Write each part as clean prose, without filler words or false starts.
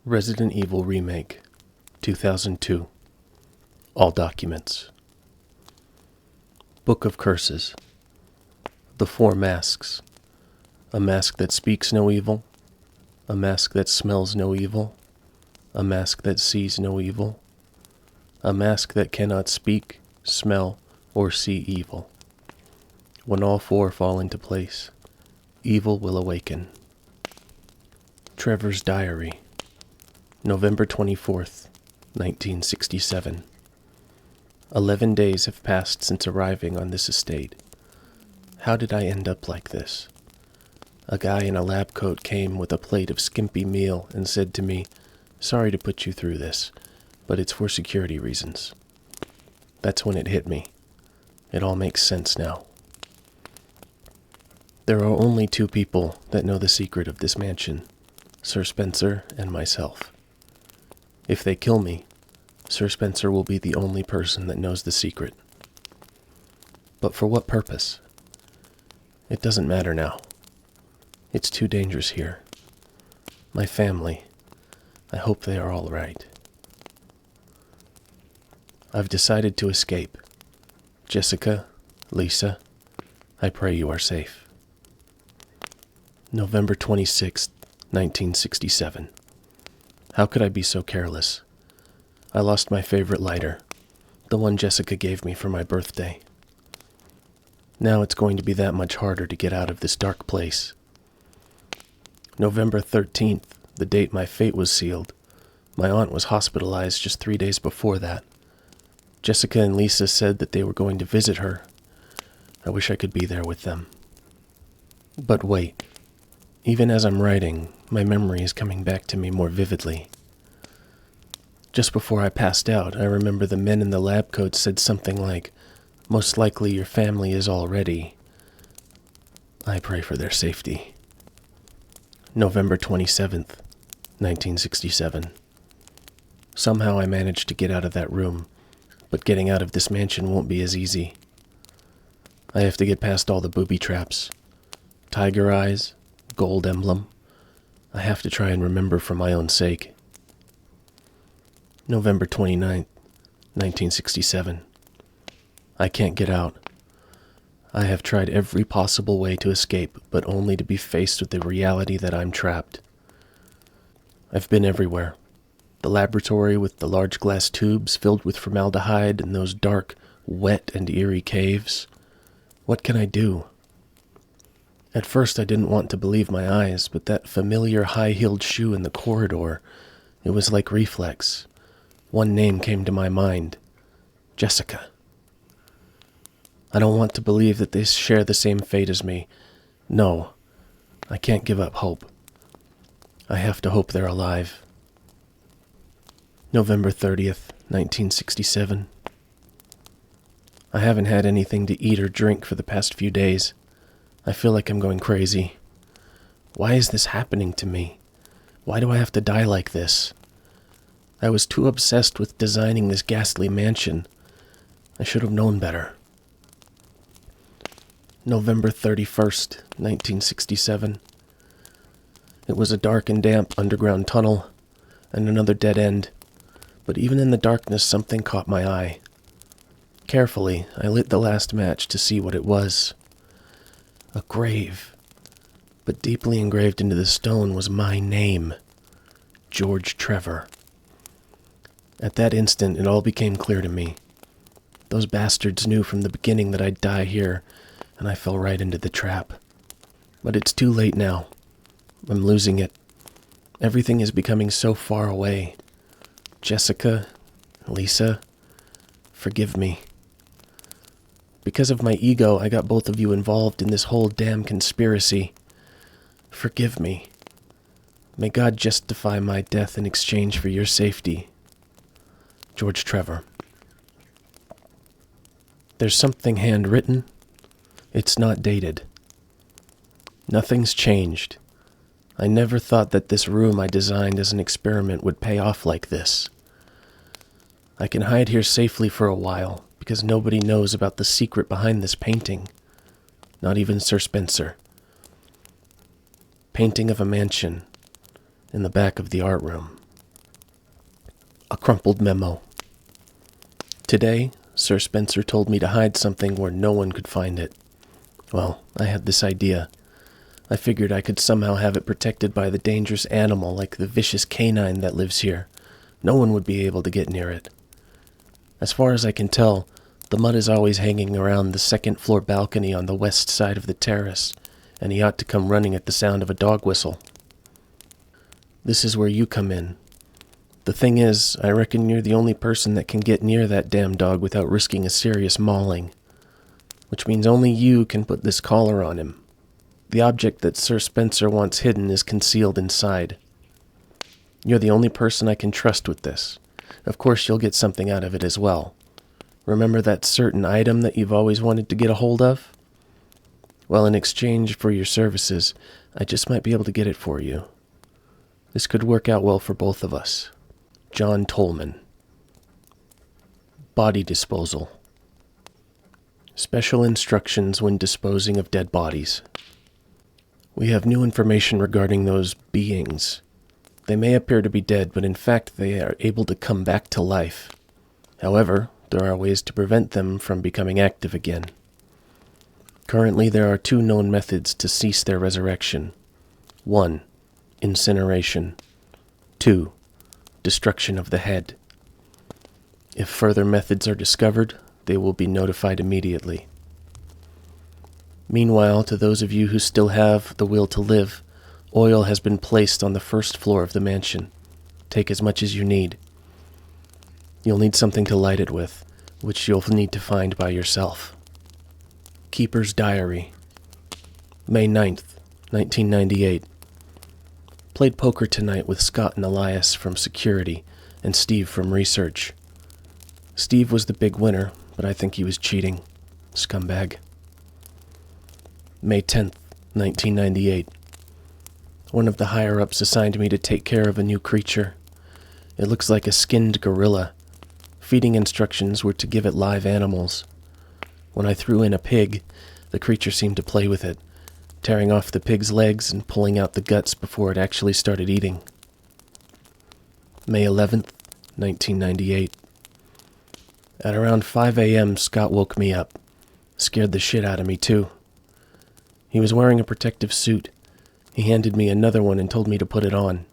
Resident Evil Remake, 2002. All documents. Book of Curses. The Four Masks. A mask that speaks no evil. A mask that smells no evil. A mask that sees no evil. A mask that cannot speak, smell, or see evil. When all four fall into place, evil will awaken. Trevor's Diary. November 24th, 1967. 11 days have passed since arriving on this estate. How did I end up like this? A guy in a lab coat came with a plate of skimpy meal and said to me, "Sorry to put you through this, but it's for security reasons." That's when it hit me. It all makes sense now. There are only two people that know the secret of this mansion, Sir Spencer and myself. If they kill me, Sir Spencer will be the only person that knows the secret. But for what purpose? It doesn't matter now. It's too dangerous here. My family, I hope they are all right. I've decided to escape. Jessica, Lisa, I pray you are safe. November 26th, 1967. How could I be so careless? I lost my favorite lighter, the one Jessica gave me for my birthday. Now it's going to be that much harder to get out of this dark place. November 13th, the date my fate was sealed. My aunt was hospitalized just 3 days before that. Jessica and Lisa said that they were going to visit her. I wish I could be there with them. But wait. Even as I'm writing, my memory is coming back to me more vividly. Just before I passed out, I remember the men in the lab coat said something like, "Most likely your family is all ready." I pray for their safety. November 27th, 1967. Somehow I managed to get out of that room, but getting out of this mansion won't be as easy. I have to get past all the booby traps. Tiger eyes, gold emblem. I have to try and remember for my own sake. November 29th, 1967. I can't get out. I have tried every possible way to escape, but only to be faced with the reality that I'm trapped. I've been everywhere. The laboratory with the large glass tubes filled with formaldehyde and those dark, wet and eerie caves. What can I do? At first I didn't want to believe my eyes, but that familiar high-heeled shoe in the corridor, it was like reflex. One name came to my mind. Jessica. I don't want to believe that they share the same fate as me. No, I can't give up hope. I have to hope they're alive. November 30th, 1967. I haven't had anything to eat or drink for the past few days. I feel like I'm going crazy. Why is this happening to me? Why do I have to die like this? I was too obsessed with designing this ghastly mansion. I should have known better. November 31st, 1967. It was a dark and damp underground tunnel, and another dead end. But even in the darkness, something caught my eye. Carefully, I lit the last match to see what it was. A grave, but deeply engraved into the stone was my name, George Trevor. At that instant, it all became clear to me. Those bastards knew from the beginning that I'd die here, and I fell right into the trap. But it's too late now. I'm losing it. Everything is becoming so far away. Jessica, Lisa, forgive me. Because of my ego, I got both of you involved in this whole damn conspiracy. Forgive me. May God justify my death in exchange for your safety. George Trevor. There's something handwritten. It's not dated. Nothing's changed. I never thought that this room I designed as an experiment would pay off like this. I can hide here safely for a while, because nobody knows about the secret behind this painting. Not even Sir Spencer. Painting of a mansion in the back of the art room. A crumpled memo. Today, Sir Spencer told me to hide something where no one could find it. Well, I had this idea. I figured I could somehow have it protected by the dangerous animal like the vicious canine that lives here. No one would be able to get near it. As far as I can tell, the mud is always hanging around the second-floor balcony on the west side of the terrace, and he ought to come running at the sound of a dog whistle. This is where you come in. The thing is, I reckon you're the only person that can get near that damn dog without risking a serious mauling. Which means only you can put this collar on him. The object that Sir Spencer wants hidden is concealed inside. You're the only person I can trust with this. Of course, you'll get something out of it as well. Remember that certain item that you've always wanted to get a hold of? Well, in exchange for your services, I just might be able to get it for you. This could work out well for both of us. John Tolman. Body disposal. Special instructions when disposing of dead bodies. We have new information regarding those beings. They may appear to be dead, but in fact they are able to come back to life. However, there are ways to prevent them from becoming active again. Currently, there are 2 known methods to cease their resurrection. 1. Incineration. 2. Destruction of the head. If further methods are discovered, they will be notified immediately. Meanwhile, to those of you who still have the will to live, oil has been placed on the first floor of the mansion. Take as much as you need. You'll need something to light it with, which you'll need to find by yourself. Keeper's Diary. May 9th, 1998. Played poker tonight with Scott and Elias from security and Steve from research. Steve was the big winner, but I think he was cheating. Scumbag. May 10th, 1998. One of the higher-ups assigned me to take care of a new creature. It looks like a skinned gorilla. Feeding instructions were to give it live animals. When I threw in a pig, the creature seemed to play with it, tearing off the pig's legs and pulling out the guts before it actually started eating. May 11th, 1998. At around 5 a.m., Scott woke me up. Scared the shit out of me, too. He was wearing a protective suit. He handed me another one and told me to put it on.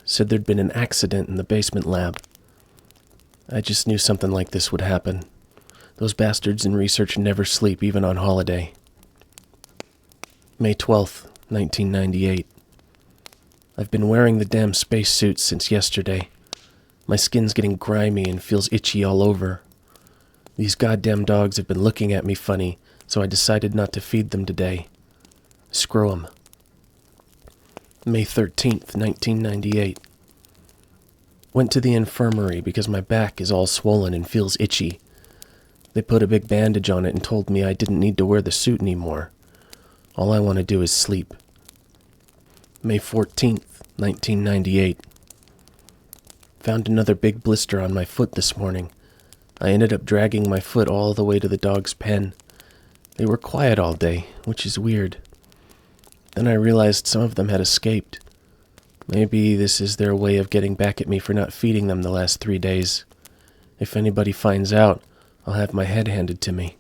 Said there'd been an accident in the basement lab. I just knew something like this would happen. Those bastards in research never sleep, even on holiday. May 12th, 1998. I've been wearing the damn spacesuit since yesterday. My skin's getting grimy and feels itchy all over. These goddamn dogs have been looking at me funny, so I decided not to feed them today. Screw 'em. May 13th, 1998. Went to the infirmary because my back is all swollen and feels itchy. They put a big bandage on it and told me I didn't need to wear the suit anymore. All I want to do is sleep. May 14th, 1998. Found another big blister on my foot this morning. I ended up dragging my foot all the way to the dog's pen. They were quiet all day, which is weird. Then I realized some of them had escaped. Maybe this is their way of getting back at me for not feeding them the last 3 days. If anybody finds out, I'll have my head handed to me.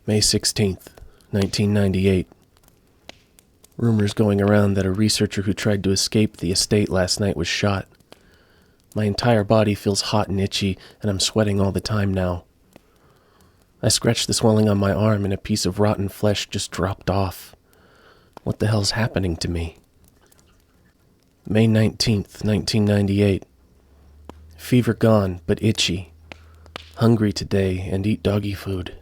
May 16th, 1998. Rumors going around that a researcher who tried to escape the estate last night was shot. My entire body feels hot and itchy, and I'm sweating all the time now. I scratched the swelling on my arm and a piece of rotten flesh just dropped off. What the hell's happening to me? May 19th, 1998. Fever gone, but itchy. Hungry today and eat doggy food.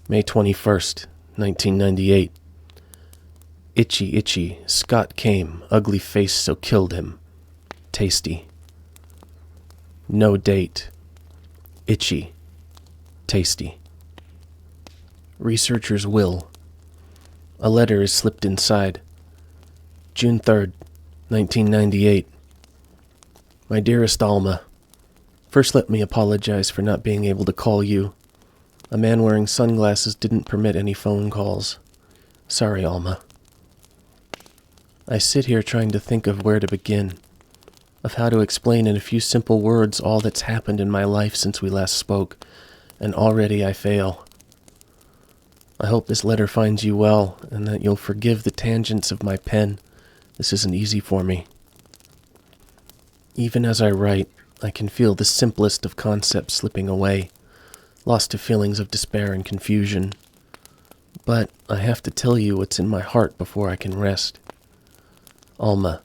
May 21st, 1998. Itchy, itchy. Scott came. Ugly face, so killed him. Tasty. No date. Itchy. Tasty. Researcher's will. A letter is slipped inside. June 3rd, 1998. My dearest Alma, first let me apologize for not being able to call you. A man wearing sunglasses didn't permit any phone calls. Sorry, Alma. I sit here trying to think of where to begin. of how to explain in a few simple words all that's happened in my life since we last spoke, and already I fail. I hope this letter finds you well, and that you'll forgive the tangents of my pen. This isn't easy for me. Even as I write, I can feel the simplest of concepts slipping away, lost to feelings of despair and confusion. But I have to tell you what's in my heart before I can rest. Alma,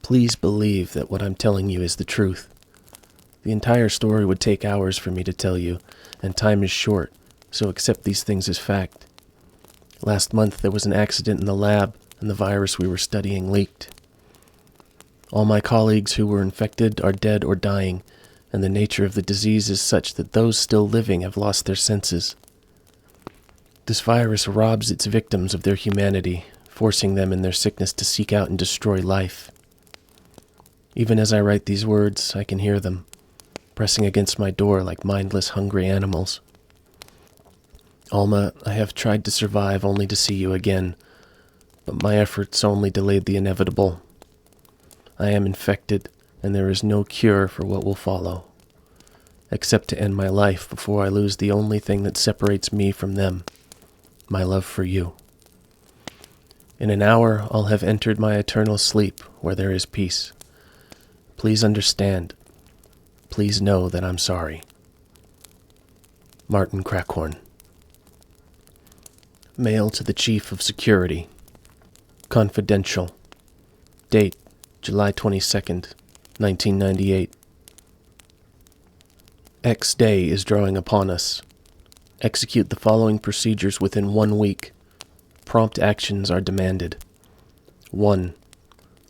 please believe that what I'm telling you is the truth. The entire story would take hours for me to tell you, and time is short, so accept these things as fact. Last month there was an accident in the lab, and the virus we were studying leaked. All my colleagues who were infected are dead or dying, and the nature of the disease is such that those still living have lost their senses. This virus robs its victims of their humanity, forcing them in their sickness to seek out and destroy life. Even as I write these words, I can hear them, pressing against my door like mindless, hungry animals. Alma, I have tried to survive only to see you again, but my efforts only delayed the inevitable. I am infected, and there is no cure for what will follow, except to end my life before I lose the only thing that separates me from them, my love for you. In an hour, I'll have entered my eternal sleep where there is peace. Please understand. Please know that I'm sorry. Martin Crackhorn. Mail to the Chief of Security. Confidential. Date, July 22nd, 1998. X day is drawing upon us. Execute the following procedures within 1 week. Prompt actions are demanded. 1.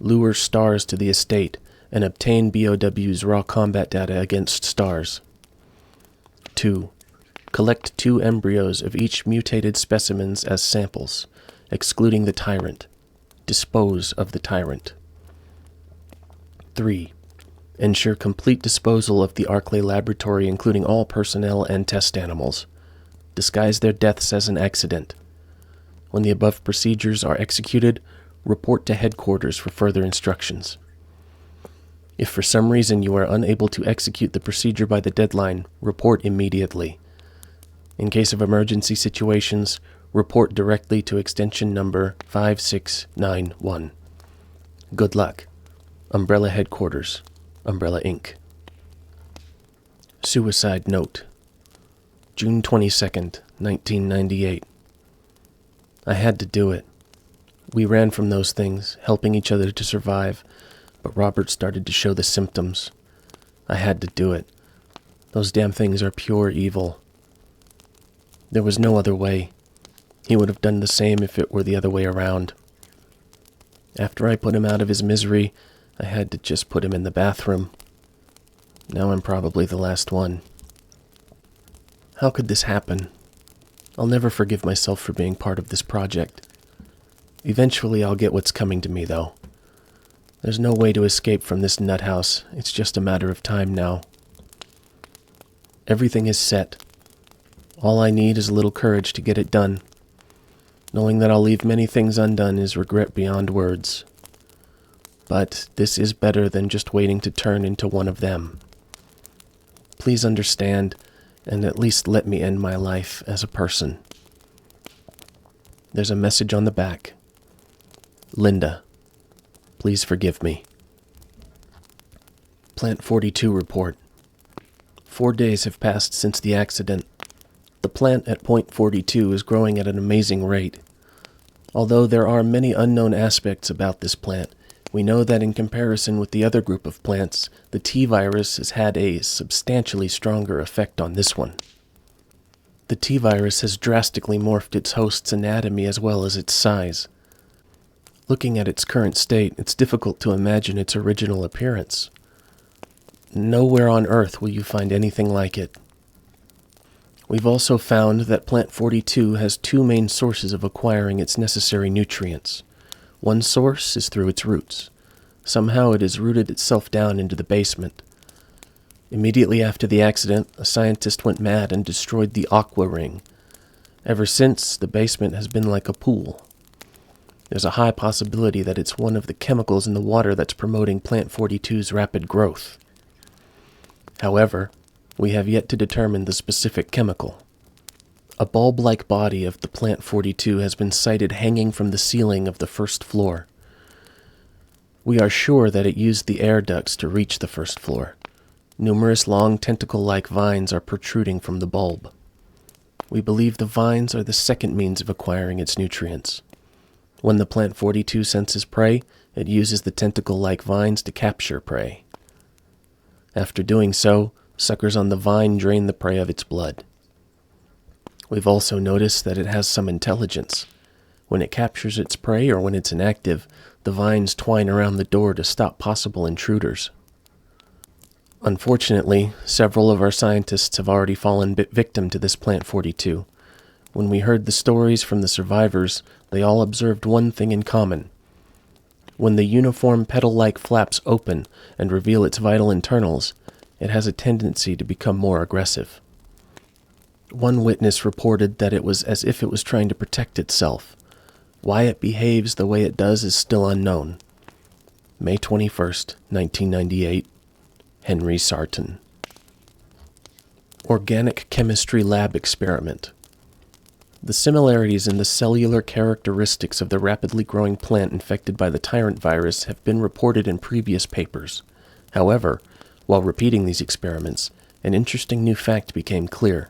Lure stars to the estate and obtain BOW's raw combat data against stars. 2. Collect 2 embryos of each mutated specimens as samples, excluding the tyrant. Dispose of the tyrant. 3. Ensure complete disposal of the Arklay laboratory, including all personnel and test animals. Disguise their deaths as an accident. When the above procedures are executed, report to headquarters for further instructions. If for some reason you are unable to execute the procedure by the deadline, report immediately. In case of emergency situations, report directly to extension number 5691. Good luck. Umbrella Headquarters, Umbrella Inc. Suicide Note. June 22nd, 1998. I had to do it. We ran from those things, helping each other to survive, but Robert started to show the symptoms. I had to do it. Those damn things are pure evil. There was no other way. He would have done the same if it were the other way around. After I put him out of his misery, I had to just put him in the bathroom. Now I'm probably the last one. How could this happen? I'll never forgive myself for being part of this project. Eventually I'll get what's coming to me, though. There's no way to escape from this nut house. It's just a matter of time now. Everything is set. All I need is a little courage to get it done. Knowing that I'll leave many things undone is regret beyond words. But this is better than just waiting to turn into one of them. Please understand, and at least let me end my life as a person. There's a message on the back. Linda, please forgive me. Plant 42 report. 4 days have passed since the accident. The plant at Point 42 is growing at an amazing rate. Although there are many unknown aspects about this plant, we know that in comparison with the other group of plants, the T-virus has had a substantially stronger effect on this one. The T-virus has drastically morphed its host's anatomy as well as its size. Looking at its current state, it's difficult to imagine its original appearance. Nowhere on Earth will you find anything like it. We've also found that Plant 42 has 2 main sources of acquiring its necessary nutrients. One source is through its roots. Somehow it has rooted itself down into the basement. Immediately after the accident, a scientist went mad and destroyed the aqua ring. Ever since, the basement has been like a pool. There's a high possibility that it's one of the chemicals in the water that's promoting Plant 42's rapid growth. However, we have yet to determine the specific chemical. A bulb-like body of the Plant 42 has been sighted hanging from the ceiling of the first floor. We are sure that it used the air ducts to reach the first floor. Numerous long tentacle-like vines are protruding from the bulb. We believe the vines are the second means of acquiring its nutrients. When the Plant 42 senses prey, it uses the tentacle-like vines to capture prey. After doing so, suckers on the vine drain the prey of its blood. We've also noticed that it has some intelligence. When it captures its prey or when it's inactive, the vines twine around the door to stop possible intruders. Unfortunately, several of our scientists have already fallen victim to this Plant 42. When we heard the stories from the survivors, they all observed one thing in common. When the uniform petal-like flaps open and reveal its vital internals, it has a tendency to become more aggressive. One witness reported that it was as if it was trying to protect itself. Why it behaves the way it does is still unknown. May 21st, 1998, Henry Sarton. Organic Chemistry Lab Experiment. The similarities in the cellular characteristics of the rapidly growing plant infected by the tyrant virus have been reported in previous papers. However, while repeating these experiments, an interesting new fact became clear.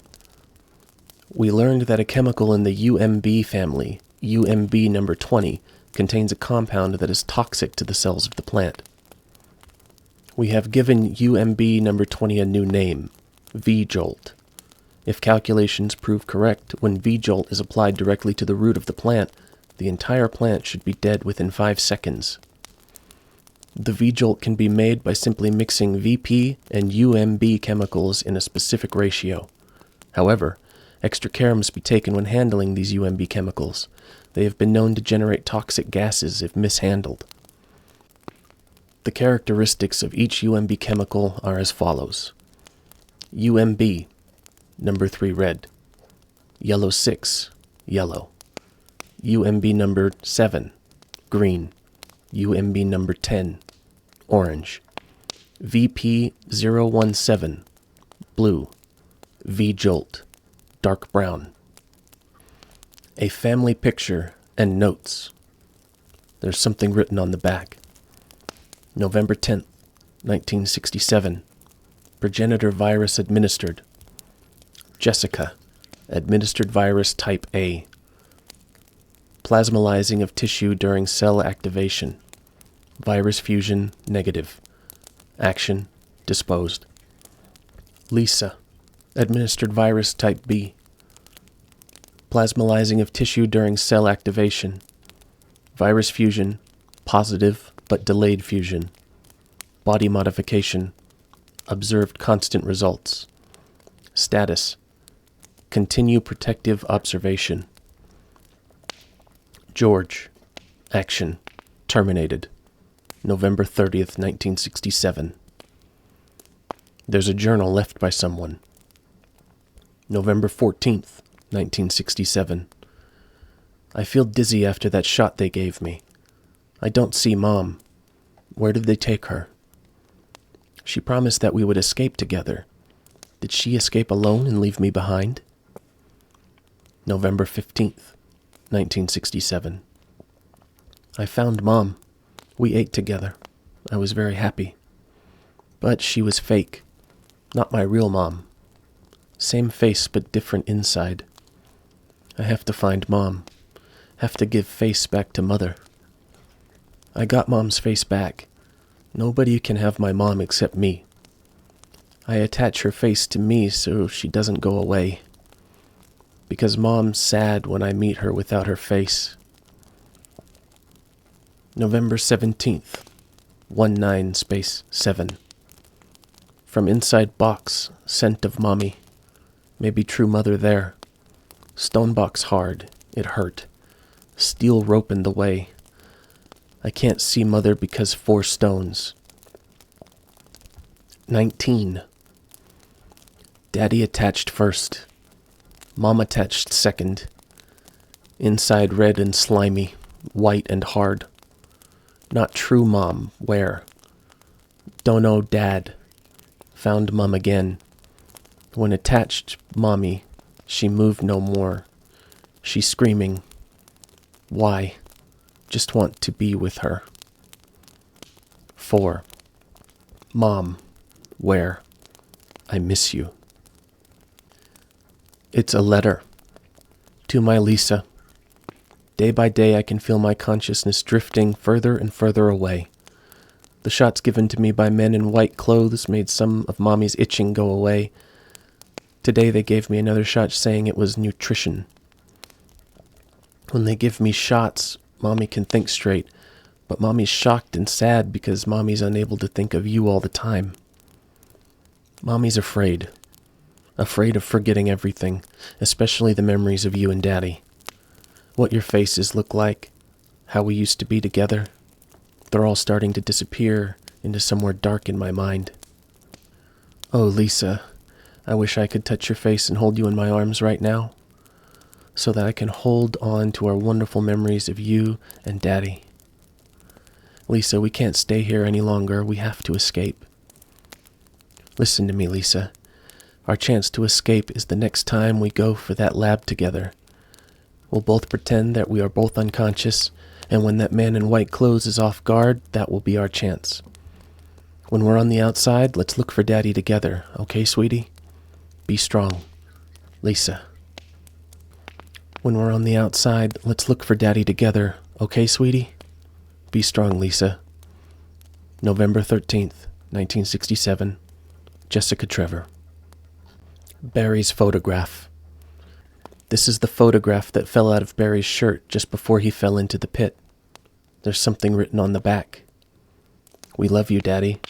We learned that a chemical in the UMB family, UMB number 20, contains a compound that is toxic to the cells of the plant. We have given UMB number 20 a new name, V-Jolt. If calculations prove correct, when V-Jolt is applied directly to the root of the plant, the entire plant should be dead within 5 seconds. The V-Jolt can be made by simply mixing VP and UMB chemicals in a specific ratio. However, extra care must be taken when handling these UMB chemicals. They have been known to generate toxic gases if mishandled. The characteristics of each UMB chemical are as follows. UMB, number 3 red. Yellow 6, yellow. UMB number 7, green. UMB number 10, orange. VP017, blue. V-Jolt, dark brown. A family picture and notes. There's something written on the back. November 10th, 1967. Progenitor virus administered. Jessica, administered virus type A. Plasmalizing of tissue during cell activation. Virus fusion negative. Action disposed. Lisa, administered virus type B. Plasmalizing of tissue during cell activation. Virus fusion positive but delayed fusion. Body modification. Observed constant results. Status. Continue protective observation. George. Action. Terminated. November 30th, 1967. There's a journal left by someone. November 14th, 1967. I feel dizzy after that shot they gave me. I don't see Mom. Where did they take her? She promised that we would escape together. Did she escape alone and leave me behind? November 15th, 1967. I found Mom. We ate together. I was very happy. But she was fake. Not my real mom. Same face but different inside. I have to find Mom. Have to give face back to Mother. I got Mom's face back. Nobody can have my mom except me. I attach her face to me so she doesn't go away. Because Mom's sad when I meet her without her face. November 17th, 19-7. From inside box, scent of mommy. Maybe true mother there. Stone box hard, it hurt. Steel rope in the way. I can't see Mother because 4 stones. 19. Daddy attached first. Mom attached second. Inside red and slimy. white and hard. Not true mom, where? Don't know dad. Found mom again. When attached mommy, she moved no more. She's screaming. Why? Just want to be with her. 4. Mom, where? I miss you. It's a letter. To my Lisa. Day by day I can feel my consciousness drifting further and further away. The shots given to me by men in white clothes made some of Mommy's itching go away. Today they gave me another shot saying it was nutrition. When they give me shots, Mommy can think straight, but Mommy's shocked and sad because Mommy's unable to think of you all the time. Mommy's afraid. Afraid of forgetting everything, especially the memories of you and Daddy. What your faces look like, how we used to be together. They're all starting to disappear into somewhere dark in my mind. Oh, Lisa, I wish I could touch your face and hold you in my arms right now, so that I can hold on to our wonderful memories of you and Daddy. Lisa, we can't stay here any longer. We have to escape. Listen to me, Lisa. Our chance to escape is the next time we go for that lab together. We'll both pretend that we are both unconscious, and when that man in white clothes is off guard, that will be our chance. When we're on the outside, let's look for Daddy together, okay, sweetie? Be strong. Lisa. When we're on the outside, let's look for Daddy together, okay, sweetie? Be strong, Lisa. November 13th, 1967. Jessica Trevor. Barry's photograph. This is the photograph that fell out of Barry's shirt just before he fell into the pit. There's something written on the back. We love you, Daddy.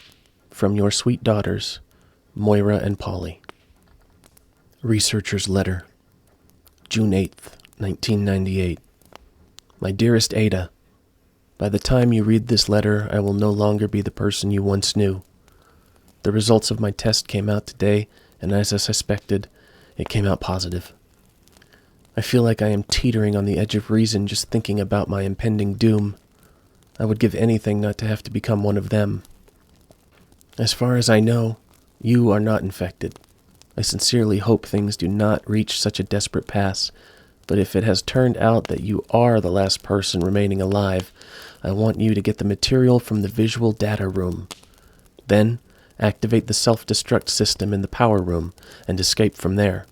From your sweet daughters, Moira and Polly. Researcher's letter. June 8th, 1998. My dearest Ada, by the time you read this letter, I will no longer be the person you once knew. The results of my test came out today, and as I suspected, it came out positive. I feel like I am teetering on the edge of reason just thinking about my impending doom. I would give anything not to have to become one of them. As far as I know, you are not infected. I sincerely hope things do not reach such a desperate pass, but if it has turned out that you are the last person remaining alive, I want you to get the material from the visual data room. Then, activate the self-destruct system in the power room and escape from there.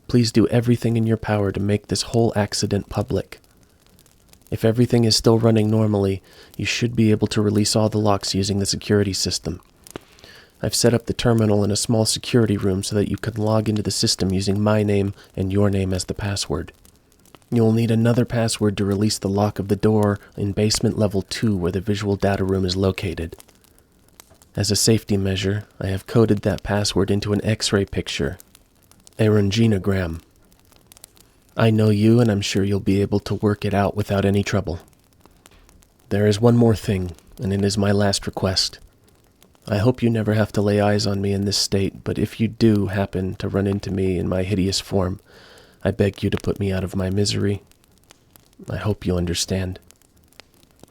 Please do everything in your power to make this whole accident public. If everything is still running normally, you should be able to release all the locks using the security system. I've set up the terminal in a small security room so that you can log into the system using my name and your name as the password. You'll need another password to release the lock of the door in basement level 2 where the visual data room is located. As a safety measure, I have coded that password into an X-ray picture, a röntgenogram. I know you, and I'm sure you'll be able to work it out without any trouble. There is one more thing, and it is my last request. I hope you never have to lay eyes on me in this state, but if you do happen to run into me in my hideous form, I beg you to put me out of my misery. I hope you understand.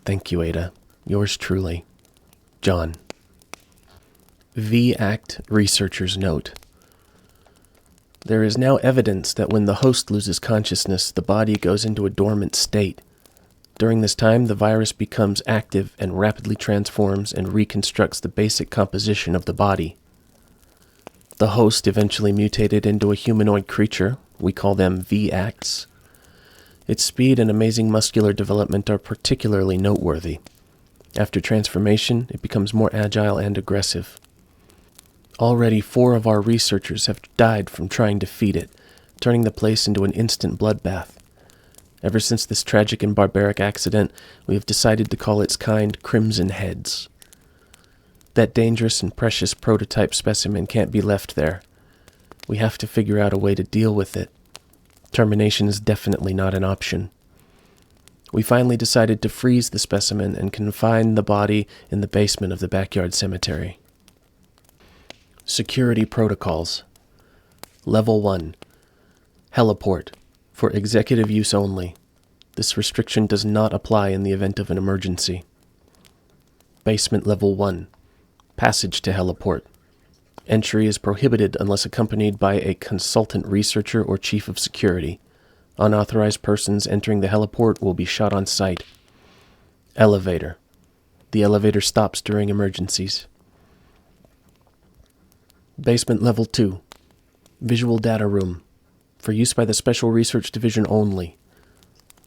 Thank you, Ada. Yours truly, John. V-Act Researcher's Note. There is now evidence that when the host loses consciousness, the body goes into a dormant state. During this time, the virus becomes active and rapidly transforms and reconstructs the basic composition of the body. The host eventually mutated into a humanoid creature. We call them V-Acts. Its speed and amazing muscular development are particularly noteworthy. After transformation, it becomes more agile and aggressive. Already 4 of our researchers have died from trying to feed it, turning the place into an instant bloodbath. Ever since this tragic and barbaric accident, we have decided to call its kind Crimson Heads. That dangerous and precious prototype specimen can't be left there. We have to figure out a way to deal with it. Termination is definitely not an option. We finally decided to freeze the specimen and confine the body in the basement of the backyard cemetery. Security Protocols. Level 1. Heliport. For executive use only. This restriction does not apply in the event of an emergency. Basement Level 1. Passage to heliport. Entry is prohibited unless accompanied by a consultant researcher or chief of security. Unauthorized persons entering the heliport will be shot on sight. Elevator. The elevator stops during emergencies. Basement Level 2. Visual Data Room. For use by the Special Research Division only.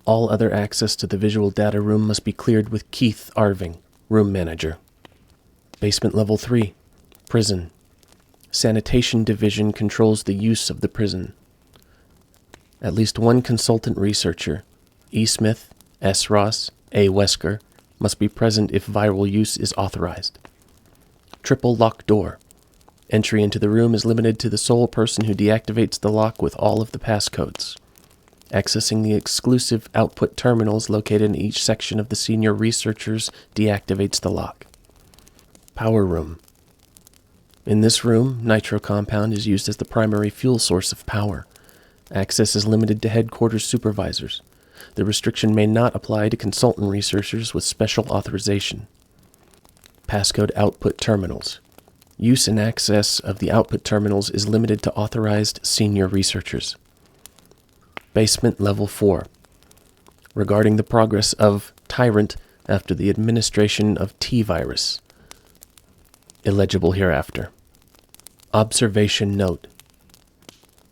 All other access to the Visual Data Room must be cleared with Keith Arving, Room Manager. Basement Level 3. Prison. Sanitation Division controls the use of the prison. At least one consultant researcher, E. Smith, S. Ross, A. Wesker, must be present if viral use is authorized. Triple lock door. Entry into the room is limited to the sole person who deactivates the lock with all of the passcodes. Accessing the exclusive output terminals located in each section of the senior researchers deactivates the lock. Power room. In this room, nitro compound is used as the primary fuel source of power. Access is limited to headquarters supervisors. The restriction may not apply to consultant researchers with special authorization. Passcode output terminals. Use and access of the output terminals is limited to authorized senior researchers. Basement Level 4. Regarding the progress of Tyrant after the administration of T-virus. Illegible hereafter. Observation note.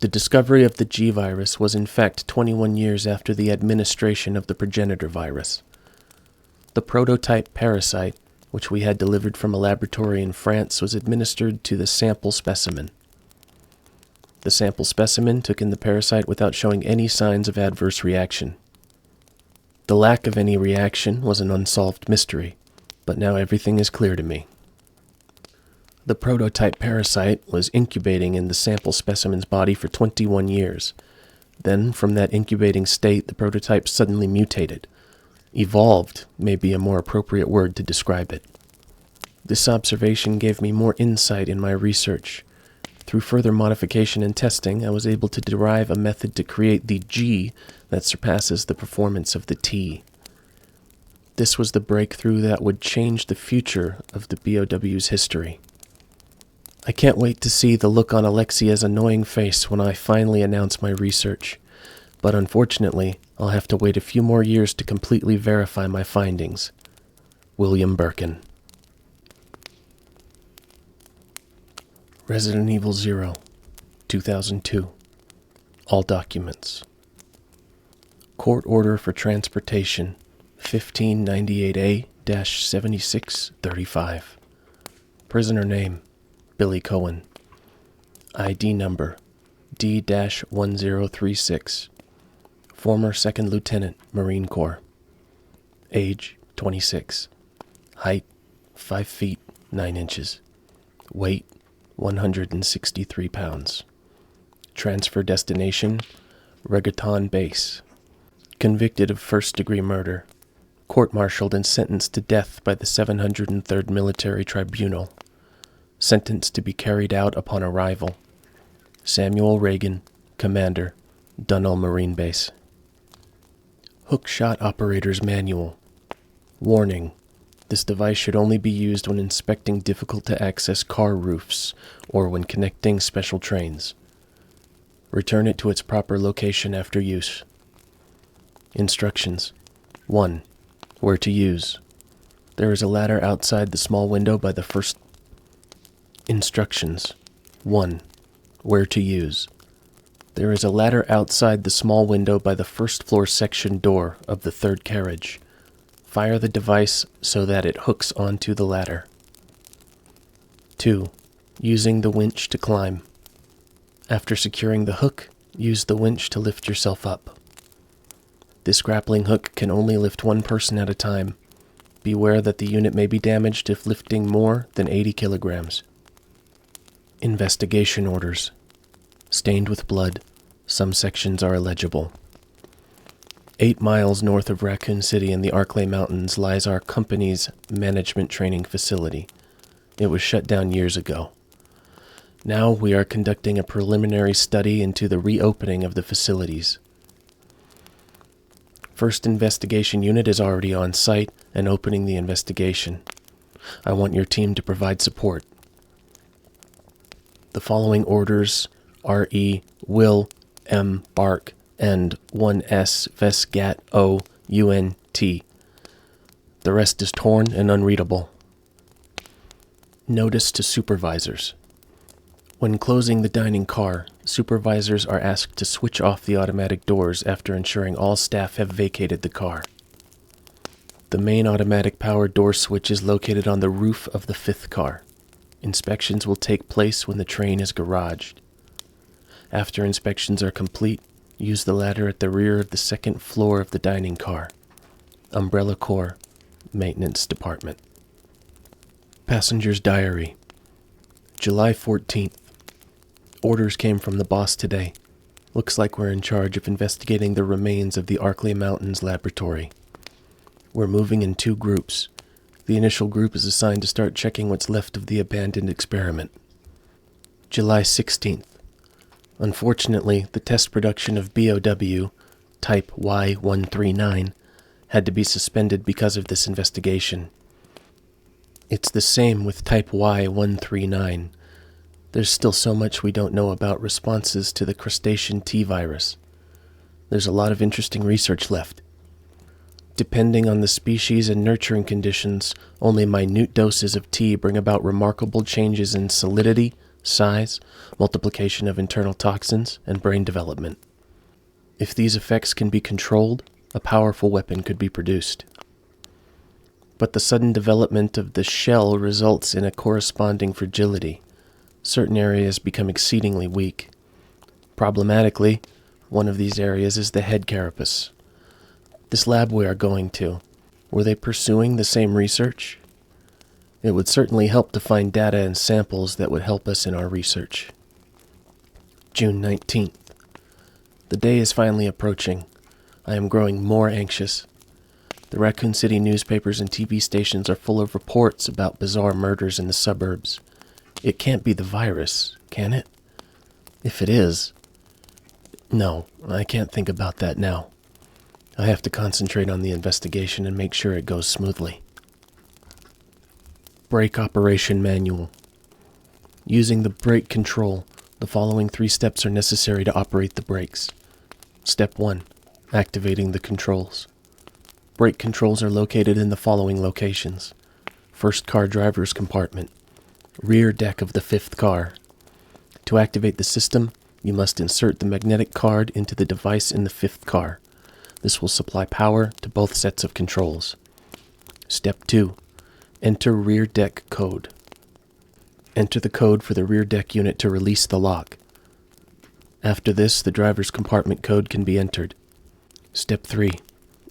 The discovery of the G-virus was in fact 21 years after the administration of the progenitor virus. The prototype parasite, which we had delivered from a laboratory in France, was administered to the sample specimen. The sample specimen took in the parasite without showing any signs of adverse reaction. The lack of any reaction was an unsolved mystery, but now everything is clear to me. The prototype parasite was incubating in the sample specimen's body for 21 years. Then, from that incubating state, the prototype suddenly mutated. Evolved may be a more appropriate word to describe it. This observation gave me more insight in my research. Through further modification and testing, I was able to derive a method to create the G that surpasses the performance of the T. This was the breakthrough that would change the future of the BOW's history. I can't wait to see the look on Alexia's annoying face when I finally announce my research, but unfortunately, I'll have to wait a few more years to completely verify my findings. William Birkin. Resident Evil 0, 2002. All documents. Court order for transportation, 1598A-7635. Prisoner name, Billy Cohen. ID number, D-1036. Former 2nd Lieutenant, Marine Corps. Age, 26. Height, 5 feet, 9 inches. Weight, 163 pounds. Transfer destination, Reggaeton Base. Convicted of first-degree murder. Court-martialed and sentenced to death by the 703rd Military Tribunal. Sentenced to be carried out upon arrival. Samuel Reagan, Commander, Dunhull Marine Base. Hookshot Operator's Manual. Warning. This device should only be used when inspecting difficult-to-access car roofs or when connecting special trains. Return it to its proper location after use. Instructions. 1. Where to use. There is a ladder outside the small window by the first... Instructions. 1. Where to use. There is a ladder outside the small window by the first-floor section door of the third carriage. Fire the device so that it hooks onto the ladder. 2. Using the winch to climb. After securing the hook, use the winch to lift yourself up. This grappling hook can only lift one person at a time. Beware that the unit may be damaged if lifting more than 80 kilograms. Investigation orders. Stained with blood. Some sections are illegible. 8 miles north of Raccoon City in the Arklay Mountains lies our company's management training facility. It was shut down years ago. Now we are conducting a preliminary study into the reopening of the facilities. First investigation unit is already on site and opening the investigation. I want your team to provide support. The following orders RE will embark and 1S Vesgat O UNT. The rest is torn and unreadable. Notice to supervisors. When closing the dining car, supervisors are asked to switch off the automatic doors after ensuring all staff have vacated the car. The main automatic power door switch is located on the roof of the fifth car. Inspections will take place when the train is garaged. After inspections are complete, use the ladder at the rear of the second floor of the dining car. Umbrella Corps, Maintenance Department. Passenger's Diary. July 14th. Orders came from the boss today. Looks like we're in charge of investigating the remains of the Arkley Mountains laboratory. We're moving in 2 groups. The initial group is assigned to start checking what's left of the abandoned experiment. July 16th. Unfortunately, the test production of BOW, type Y139, had to be suspended because of this investigation. It's the same with type Y139. There's still so much we don't know about responses to the crustacean T virus. There's a lot of interesting research left. Depending on the species and nurturing conditions, only minute doses of T bring about remarkable changes in solidity, size, multiplication of internal toxins, and brain development. If these effects can be controlled, a powerful weapon could be produced. But the sudden development of the shell results in a corresponding fragility. Certain areas become exceedingly weak. Problematically, one of these areas is the head carapace. This lab we are going to, were they pursuing the same research? It would certainly help to find data and samples that would help us in our research. June 19th. The day is finally approaching. I am growing more anxious. The Raccoon City newspapers and TV stations are full of reports about bizarre murders in the suburbs. It can't be the virus, can it? If it is... No, I can't think about that now. I have to concentrate on the investigation and make sure it goes smoothly. Brake Operation Manual. Using the brake control, the following 3 steps are necessary to operate the brakes. Step 1. Activating the controls. Brake controls are located in the following locations. First car driver's compartment. Rear deck of the 5th car. To activate the system, you must insert the magnetic card into the device in the 5th car. This will supply power to both sets of controls. Step 2. Enter rear deck code. Enter the code for the rear deck unit to release the lock. After this, the driver's compartment code can be entered. Step 3.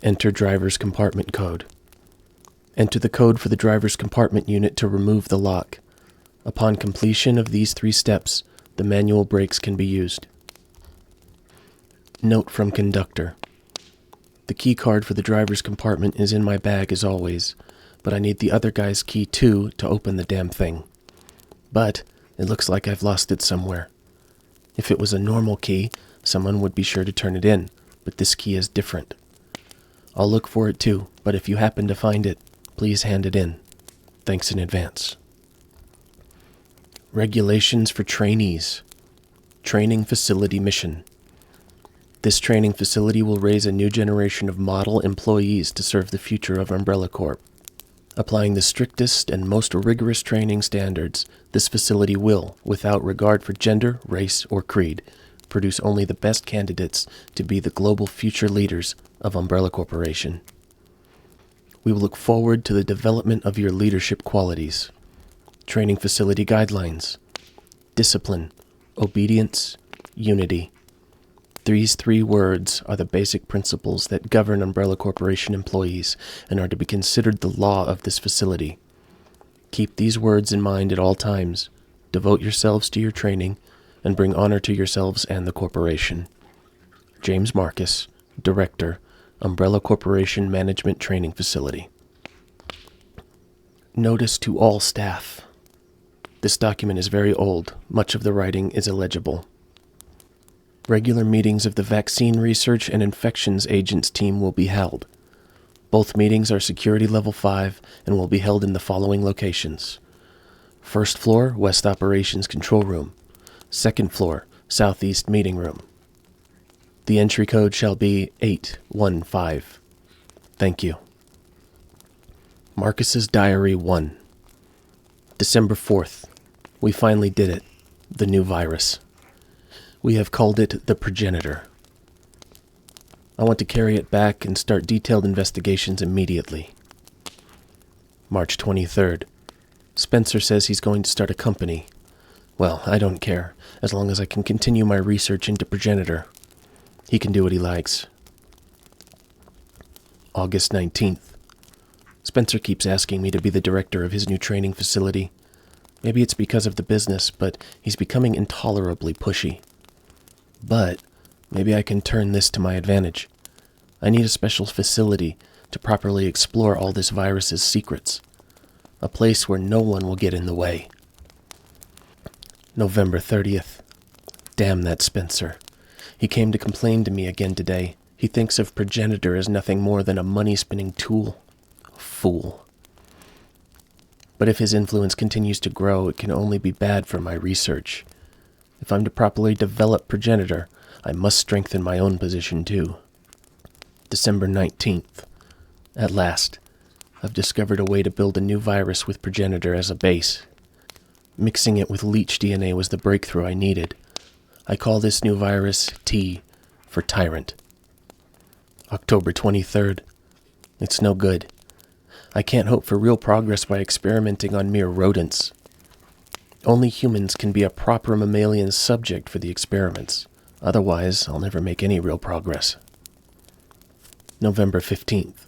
Enter driver's compartment code. Enter the code for the driver's compartment unit to remove the lock. Upon completion of these 3 steps, the manual brakes can be used. Note from conductor. The key card for the driver's compartment is in my bag as always, but I need the other guy's key too to open the damn thing. But it looks like I've lost it somewhere. If it was a normal key, someone would be sure to turn it in, but this key is different. I'll look for it too, but if you happen to find it, please hand it in. Thanks in advance. Regulations for trainees. Training facility mission. This training facility will raise a new generation of model employees to serve the future of Umbrella Corp. Applying the strictest and most rigorous training standards, this facility will, without regard for gender, race, or creed, produce only the best candidates to be the global future leaders of Umbrella Corporation. We will look forward to the development of your leadership qualities. Training facility guidelines. Discipline, obedience, unity. These 3 words are the basic principles that govern Umbrella Corporation employees and are to be considered the law of this facility. Keep these words in mind at all times. Devote yourselves to your training and bring honor to yourselves and the corporation. James Marcus, Director, Umbrella Corporation Management Training Facility. Notice to all staff. This document is very old. Much of the writing is illegible. Regular meetings of the Vaccine Research and Infections Agents team will be held. Both meetings are security level 5 and will be held in the following locations. First floor, West Operations Control Room. Second floor, Southeast Meeting Room. The entry code shall be 815. Thank you. Marcus's Diary 1. December 4th. We finally did it. The new virus. We have called it the Progenitor. I want to carry it back and start detailed investigations immediately. March 23rd. Spencer says he's going to start a company. Well, I don't care, as long as I can continue my research into Progenitor. He can do what he likes. August 19th. Spencer keeps asking me to be the director of his new training facility. Maybe it's because of the business, but he's becoming intolerably pushy. But maybe I can turn this to my advantage. I need a special facility to properly explore all this virus's secrets. A place where no one will get in the way. November 30th. Damn that Spencer. He came to complain to me again today. He thinks of Progenitor as nothing more than a money-spinning tool. Fool. But if his influence continues to grow, it can only be bad for my research. If I'm to properly develop Progenitor, I must strengthen my own position too. December 19th. At last, I've discovered a way to build a new virus with Progenitor as a base. Mixing it with leech DNA was the breakthrough I needed. I call this new virus T for Tyrant. October 23rd. It's no good. I can't hope for real progress by experimenting on mere rodents. Only humans can be a proper mammalian subject for the experiments. Otherwise, I'll never make any real progress. November 15th.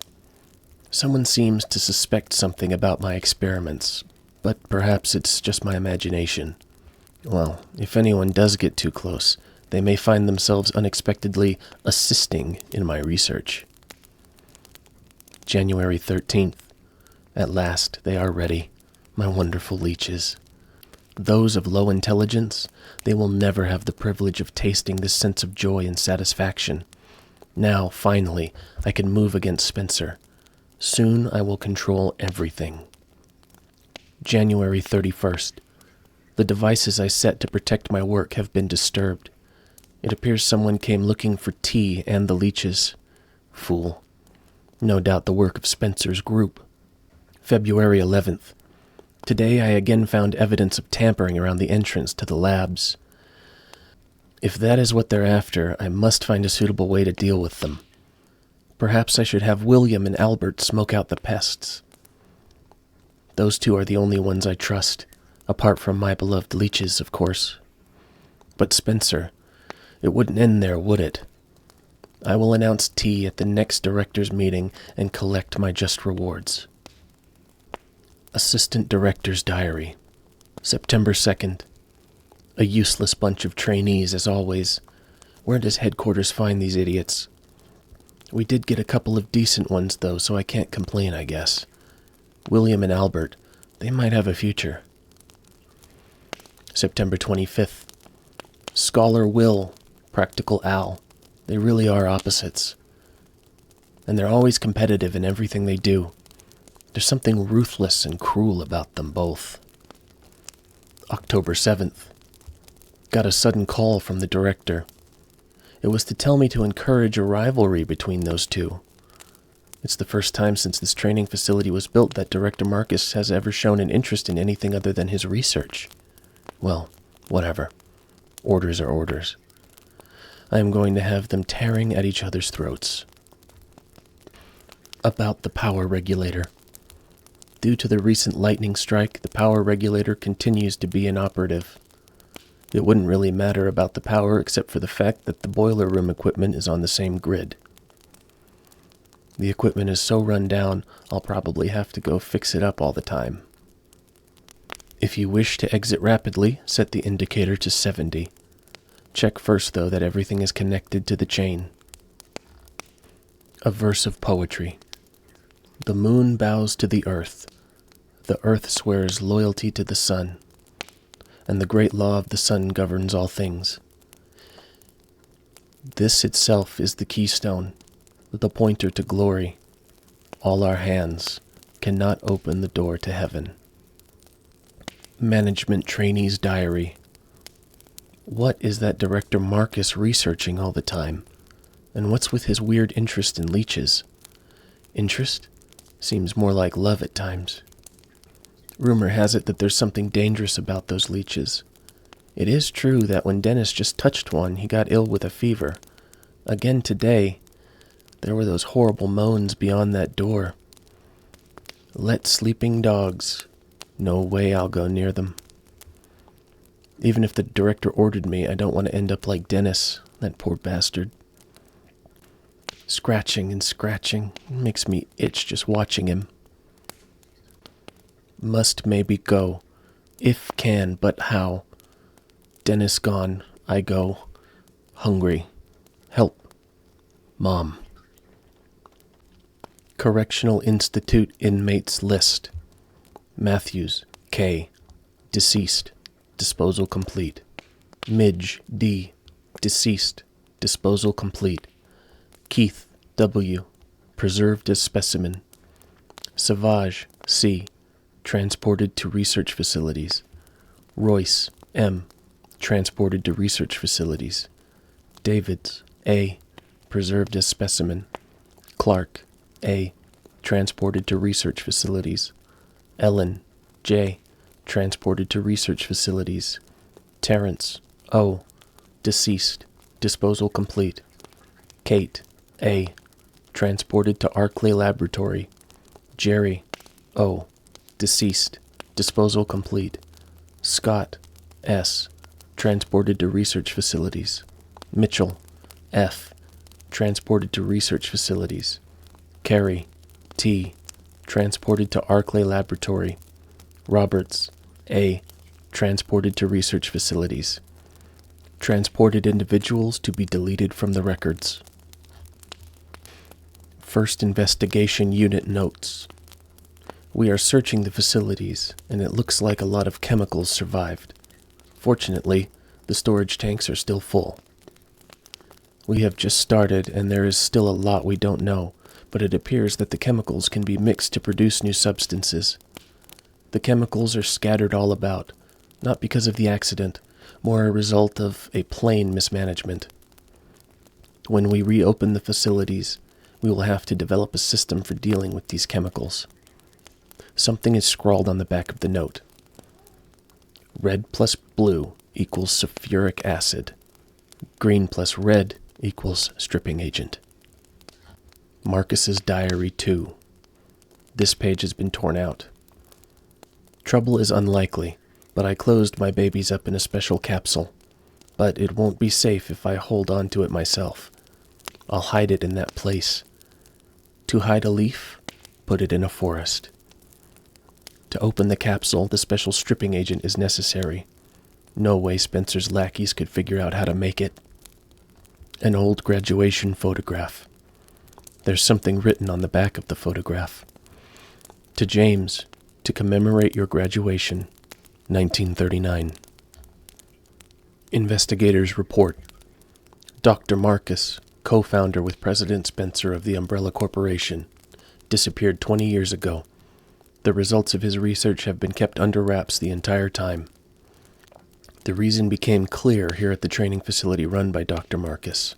Someone seems to suspect something about my experiments, but perhaps it's just my imagination. Well, if anyone does get too close, they may find themselves unexpectedly assisting in my research. January 13th. At last, they are ready, my wonderful leeches. Those of low intelligence, they will never have the privilege of tasting this sense of joy and satisfaction. Now, finally, I can move against Spencer. Soon I will control everything. January 31st. The devices I set to protect my work have been disturbed. It appears someone came looking for T and the leeches. Fool. No doubt the work of Spencer's group. February 11th. Today I again found evidence of tampering around the entrance to the labs. If that is what they're after, I must find a suitable way to deal with them. Perhaps I should have William and Albert smoke out the pests. Those two are the only ones I trust, apart from my beloved leeches, of course. But Spencer, it wouldn't end there, would it? I will announce T at the next director's meeting and collect my just rewards. Assistant Director's Diary. September 2nd. A useless bunch of trainees, as always. Where does headquarters find these idiots? We did get a couple of decent ones, though, so I can't complain, I guess. William and Albert, they might have a future. September 25th. Scholar Will, Practical Al. They really are opposites. And they're always competitive in everything they do. There's something ruthless and cruel about them both. October 7th. Got a sudden call from the director. It was to tell me to encourage a rivalry between those two. It's the first time since this training facility was built that Director Marcus has ever shown an interest in anything other than his research. Well, whatever. Orders are orders. I am going to have them tearing at each other's throats. About the power regulator. Due to the recent lightning strike, the power regulator continues to be inoperative. It wouldn't really matter about the power except for the fact that the boiler room equipment is on the same grid. The equipment is so run down, I'll probably have to go fix it up all the time. If you wish to exit rapidly, set the indicator to 70. Check first, though, that everything is connected to the chain. A verse of poetry. The moon bows to the earth. The earth swears loyalty to the sun. And the great law of the sun governs all things. This itself is the keystone, the pointer to glory. All our hands cannot open the door to heaven. Management Trainee's Diary. What is that Director Marcus researching all the time? And what's with his weird interest in leeches? Interest? Seems more like love at times. Rumor has it that there's something dangerous about those leeches. It is true that when Dennis just touched one, he got ill with a fever. Again today, there were those horrible moans beyond that door. Let sleeping dogs. No way I'll go near them. Even if the director ordered me, I don't want to end up like Dennis, that poor bastard. Scratching and scratching makes me itch just watching him. Must maybe go. If can, but how? Dennis gone, I go. Hungry. Help. Mom. Correctional Institute Inmates List. Matthews, K. Deceased. Disposal complete. Midge, D. Deceased. Disposal complete. Keith, W. Preserved as specimen. Savage, C. Transported to research facilities. Royce, M. Transported to research facilities. Davids, A. Preserved as specimen. Clark, A. Transported to research facilities. Ellen, J. Transported to research facilities. Terrence, O. Deceased. Disposal complete. Kate, A. Transported to Arklay Laboratory. Jerry, O. Deceased. Disposal complete. Scott, S. Transported to research facilities. Mitchell, F. Transported to research facilities. Carey, T. Transported to Arklay Laboratory. Roberts, A. Transported to research facilities. Transported individuals to be deleted from the records. First Investigation Unit Notes. We are searching the facilities, and it looks like a lot of chemicals survived. Fortunately, the storage tanks are still full. We have just started, and there is still a lot we don't know, but it appears that the chemicals can be mixed to produce new substances. The chemicals are scattered all about, not because of the accident, more a result of a plain mismanagement. When we reopen the facilities, we will have to develop a system for dealing with these chemicals. Something is scrawled on the back of the note. Red plus blue equals sulfuric acid. Green plus red equals stripping agent. Marcus's Diary 2. This page has been torn out. Trouble is unlikely, but I closed my babies up in a special capsule. But it won't be safe if I hold on to it myself. I'll hide it in that place. To hide a leaf, put it in a forest. To open the capsule, the special stripping agent is necessary. No way Spencer's lackeys could figure out how to make it. An old graduation photograph. There's something written on the back of the photograph. To James, to commemorate your graduation, 1939. Investigators report. Dr. Marcus, co-founder with President Spencer of the Umbrella Corporation, disappeared 20 years ago. The results of his research have been kept under wraps the entire time. The reason became clear here at the training facility run by Dr. Marcus.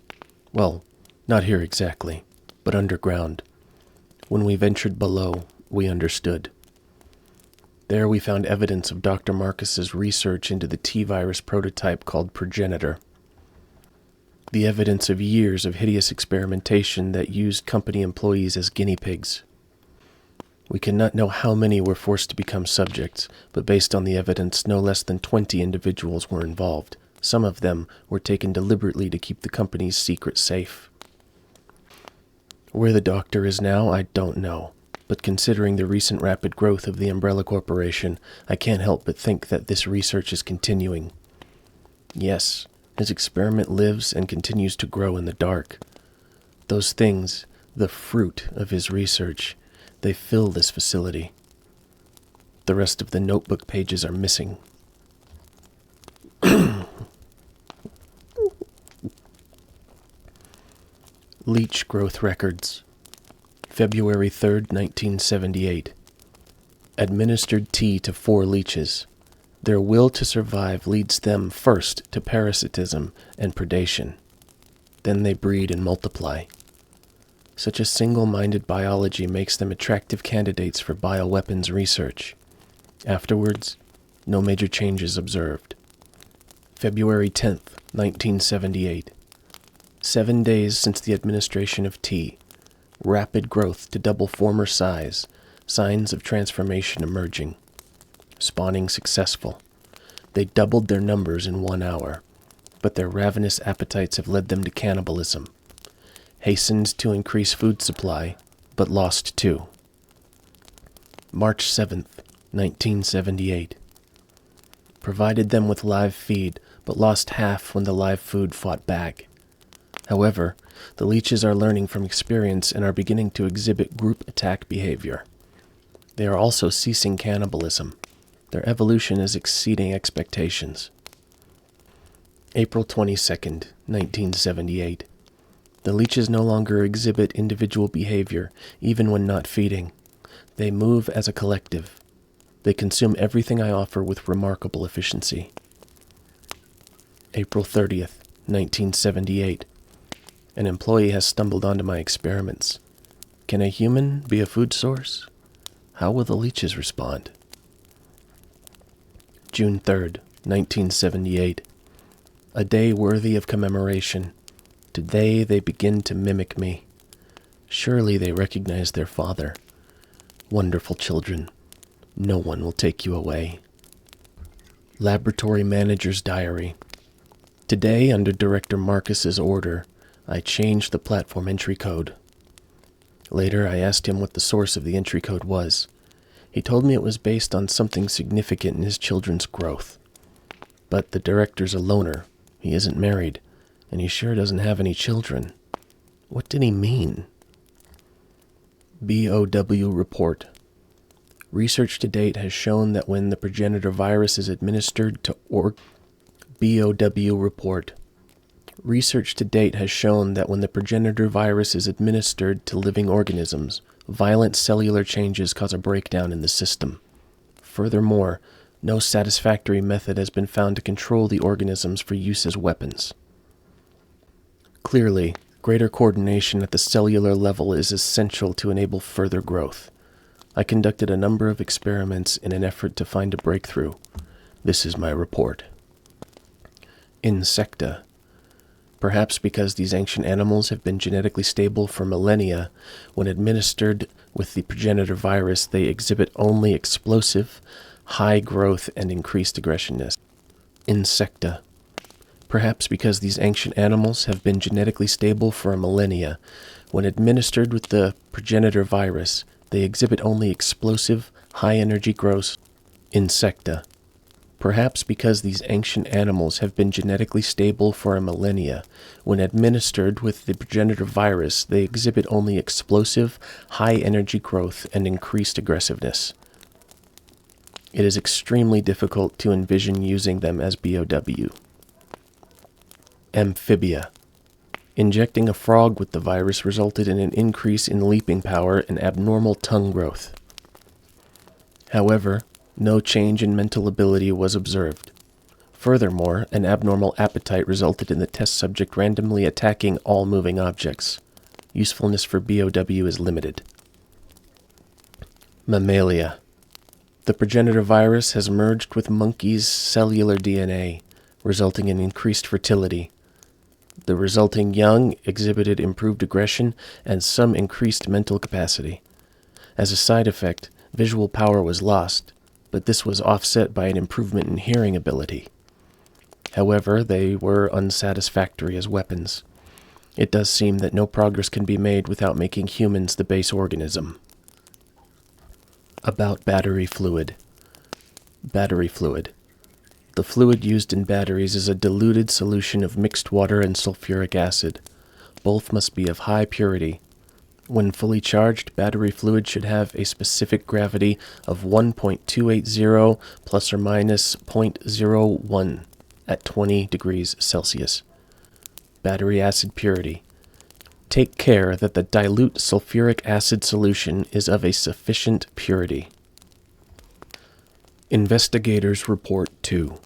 Well, not here exactly, but underground. When we ventured below, we understood. There we found evidence of Dr. Marcus's research into the T-virus prototype called Progenitor. The evidence of years of hideous experimentation that used company employees as guinea pigs. We cannot know how many were forced to become subjects, but based on the evidence, no less than 20 individuals were involved. Some of them were taken deliberately to keep the company's secret safe. Where the doctor is now, I don't know. But considering the recent rapid growth of the Umbrella Corporation, I can't help but think that this research is continuing. Yes, his experiment lives and continues to grow in the dark. Those things, the fruit of his research, they fill this facility. The rest of the notebook pages are missing. Leech growth records. February 3rd, 1978. Administered tea to 4 leeches. Their will to survive leads them first to parasitism and predation. Then they breed and multiply. Such a single-minded biology makes them attractive candidates for bioweapons research. Afterwards, no major changes observed. February 10th, 1978. 7 days since the administration of tea. Rapid growth to double former size. Signs of transformation emerging. Spawning successful. They doubled their numbers in 1 hour, but their ravenous appetites have led them to cannibalism. Hastened to increase food supply, but lost 2. March 7th, 1978. Provided them with live feed, but lost half when the live food fought back. However, the leeches are learning from experience and are beginning to exhibit group attack behavior. They are also ceasing cannibalism. Their evolution is exceeding expectations. April 22nd, 1978. The leeches no longer exhibit individual behavior, even when not feeding. They move as a collective. They consume everything I offer with remarkable efficiency. April 30th, 1978. An employee has stumbled onto my experiments. Can a human be a food source? How will the leeches respond? June 3rd, 1978. A day worthy of commemoration. Today they begin to mimic me. Surely they recognize their father. Wonderful children. No one will take you away. Laboratory Manager's Diary. Today, under Director Marcus's order, I changed the platform entry code. Later, I asked him what the source of the entry code was. He told me it was based on something significant in his children's growth. But the director's a loner. He isn't married, and he sure doesn't have any children. What did he mean? BOW report. Research to date has shown that when the progenitor virus is administered to BOW report. Research to date has shown that when the progenitor virus is administered to living organisms, violent cellular changes cause a breakdown in the system. Furthermore, no satisfactory method has been found to control the organisms for use as weapons. Clearly, greater coordination at the cellular level is essential to enable further growth. I conducted a number of experiments in an effort to find a breakthrough. This is my report. Insecta. Perhaps because these ancient animals have been genetically stable for millennia, when administered with the progenitor virus, they exhibit only explosive, high growth, and increased aggressiveness. Insecta. Perhaps because these ancient animals have been genetically stable for a millennia, when administered with the progenitor virus, they exhibit only explosive, high-energy growth. Insecta. Perhaps because these ancient animals have been genetically stable for a millennia, when administered with the progenitor virus, they exhibit only explosive, high-energy growth and increased aggressiveness. It is extremely difficult to envision using them as BOW. Amphibia. Injecting a frog with the virus resulted in an increase in leaping power and abnormal tongue growth. However, no change in mental ability was observed. Furthermore, an abnormal appetite resulted in the test subject randomly attacking all moving objects. Usefulness for BOW is limited. Mammalia. The progenitor virus has merged with monkeys' cellular DNA, resulting in increased fertility. The resulting young exhibited improved aggression and some increased mental capacity. As a side effect, visual power was lost, but this was offset by an improvement in hearing ability. However, they were unsatisfactory as weapons. It does seem that no progress can be made without making humans the base organism. About battery fluid. Battery fluid. The fluid used in batteries is a diluted solution of mixed water and sulfuric acid. Both must be of high purity. When fully charged, battery fluid should have a specific gravity of 1.280 plus or minus 0.01 at 20 degrees Celsius. Battery acid purity. Take care that the dilute sulfuric acid solution is of a sufficient purity. Investigators report 2.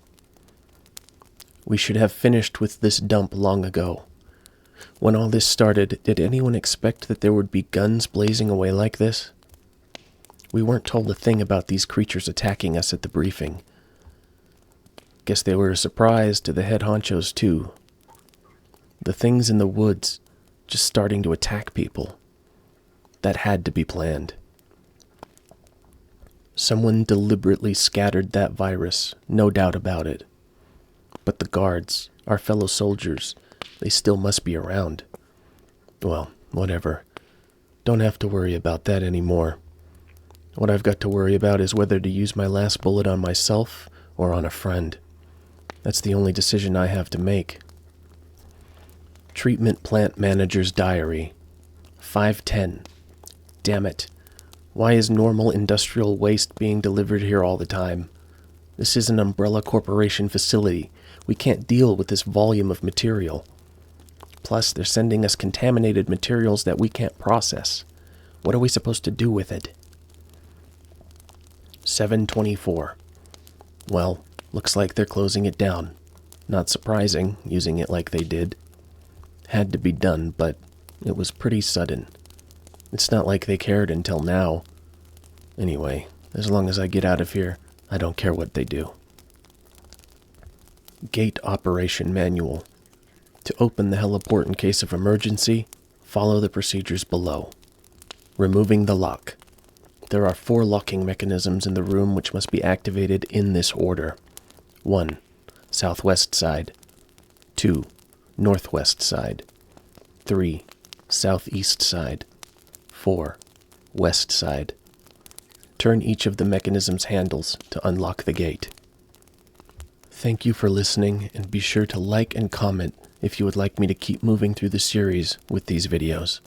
We should have finished with this dump long ago. When all this started, did anyone expect that there would be guns blazing away like this? We weren't told a thing about these creatures attacking us at the briefing. Guess they were a surprise to the head honchos too. The things in the woods just starting to attack people. That had to be planned. Someone deliberately scattered that virus, no doubt about it. But the guards, our fellow soldiers, they still must be around. Well, whatever. Don't have to worry about that anymore. What I've got to worry about is whether to use my last bullet on myself or on a friend. That's the only decision I have to make. Treatment Plant Manager's Diary. 5:10. Damn it. Why is normal industrial waste being delivered here all the time? This is an umbrella corporation facility. We can't deal with this volume of material. Plus, they're sending us contaminated materials that we can't process. What are we supposed to do with it? 7:24. Well, looks like they're closing it down. Not surprising, using it like they did. Had to be done, but it was pretty sudden. It's not like they cared until now. Anyway, as long as I get out of here, I don't care what they do. Gate Operation Manual. To open the heliport in case of emergency, follow the procedures below. Removing the lock. There are 4 locking mechanisms in the room which must be activated in this order. 1. Southwest side. 2. Northwest side. 3. Southeast side. 4. West side. Turn each of the mechanism's handles to unlock the gate. Thank you for listening, and be sure to like and comment if you would like me to keep moving through the series with these videos.